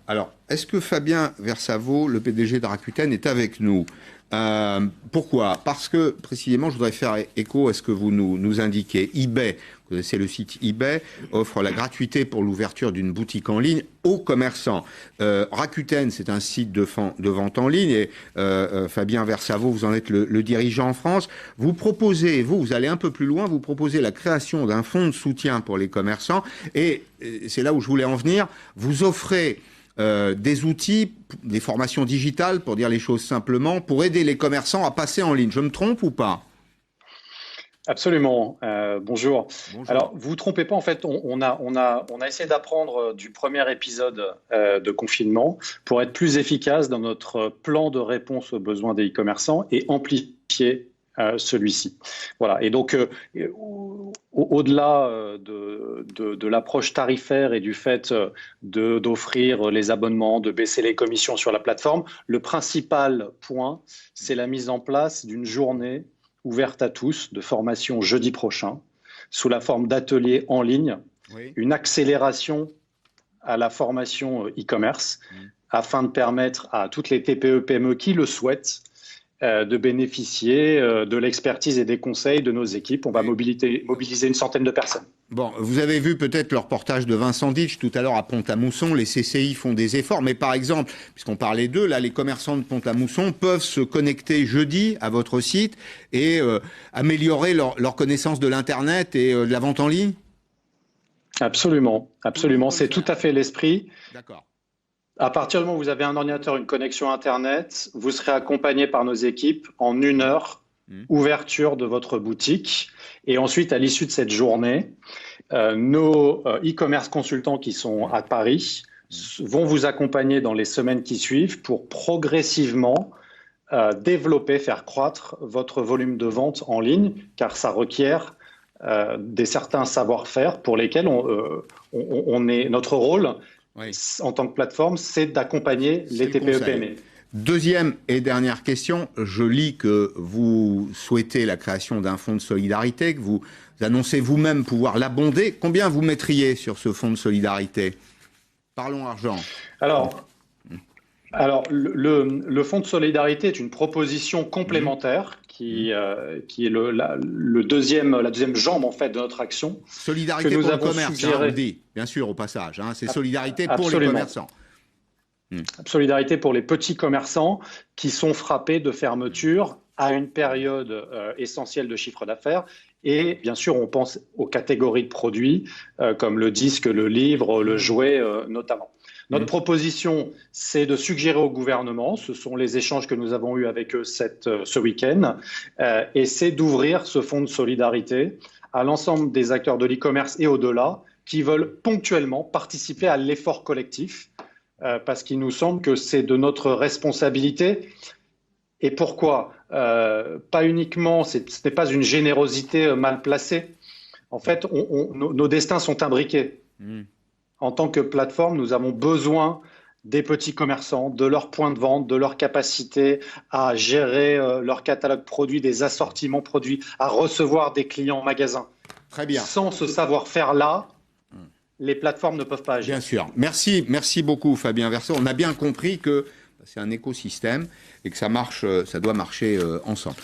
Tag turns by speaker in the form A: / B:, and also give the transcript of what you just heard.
A: Alors, est-ce que Fabien Versavo, le PDG de Rakuten, est avec nous? Pourquoi? Parce que, précisément, je voudrais faire écho à ce que vous nous indiquez. eBay, vous connaissez le site eBay, offre la gratuité pour l'ouverture d'une boutique en ligne aux commerçants. Rakuten, c'est un site de vente en ligne et Fabien Versavo, vous en êtes le dirigeant en France. Vous proposez, vous allez un peu plus loin, vous proposez la création d'un fonds de soutien pour les commerçants et c'est là où je voulais en venir. Vous offrez des outils, des formations digitales, pour dire les choses simplement, pour aider les commerçants à passer en ligne. Je me trompe ou pas?
B: Absolument. Bonjour.
A: Bonjour.
B: Alors, vous vous trompez pas. En fait, on a essayé d'apprendre du premier épisode de confinement pour être plus efficace dans notre plan de réponse aux besoins des e-commerçants et amplifier celui-ci. Voilà. Et donc, au-delà de l'approche tarifaire et du fait d'offrir les abonnements, de baisser les commissions sur la plateforme, le principal point, c'est la mise en place d'une journée ouverte à tous de formation jeudi prochain, sous la forme d'ateliers en ligne, oui. Une accélération à la formation e-commerce, afin de permettre à toutes les TPE-PME qui le souhaitent de bénéficier de l'expertise et des conseils de nos équipes. On va mobiliser une centaine de personnes.
A: Bon, vous avez vu peut-être le reportage de Vincent Ditch tout à l'heure à Pont-à-Mousson. Les CCI font des efforts, mais par exemple, puisqu'on parlait d'eux, là, les commerçants de Pont-à-Mousson peuvent se connecter jeudi à votre site et améliorer leur connaissance de l'Internet et de la vente en ligne?
B: Absolument, absolument. C'est tout à fait l'esprit.
A: D'accord.
B: À partir du moment où vous avez un ordinateur, une connexion Internet, vous serez accompagné par nos équipes en 1 heure, ouverture de votre boutique. Et ensuite, à l'issue de cette journée, nos e-commerce consultants qui sont à Paris vont vous accompagner dans les semaines qui suivent pour progressivement développer, faire croître votre volume de vente en ligne, car ça requiert certains savoir-faire pour lesquels notre rôle, oui, en tant que plateforme, c'est d'accompagner les TPE-PME.
A: Deuxième et dernière question, je lis que vous souhaitez la création d'un fonds de solidarité, que vous annoncez vous-même pouvoir l'abonder. Combien vous mettriez sur ce fonds de solidarité? Parlons argent.
B: Alors le fonds de solidarité est une proposition complémentaire qui est la deuxième jambe en fait de notre action.
A: Solidarité pour le commerce, on le dit, bien sûr, au passage. C'est solidarité pour les commerçants.
B: Solidarité pour les petits commerçants qui sont frappés de fermeture à une période essentielle de chiffre d'affaires. Et bien sûr, on pense aux catégories de produits comme le disque, le livre, le jouet notamment. Notre proposition, c'est de suggérer au gouvernement, ce sont les échanges que nous avons eus avec eux ce week-end, et c'est d'ouvrir ce fonds de solidarité à l'ensemble des acteurs de l'e-commerce et au-delà qui veulent ponctuellement participer à l'effort collectif, parce qu'il nous semble que c'est de notre responsabilité. Et pourquoi? Pas uniquement, ce n'est pas une générosité mal placée. En fait, nos destins sont imbriqués. En tant que plateforme, nous avons besoin des petits commerçants, de leurs points de vente, de leur capacité à gérer leur catalogue produit, des assortiments produits, à recevoir des clients en magasin.
A: Très bien.
B: Sans ce savoir-faire-là, les plateformes ne peuvent pas agir.
A: Bien sûr. Merci beaucoup Fabien Versavo. On a bien compris que c'est un écosystème et que ça doit marcher ensemble.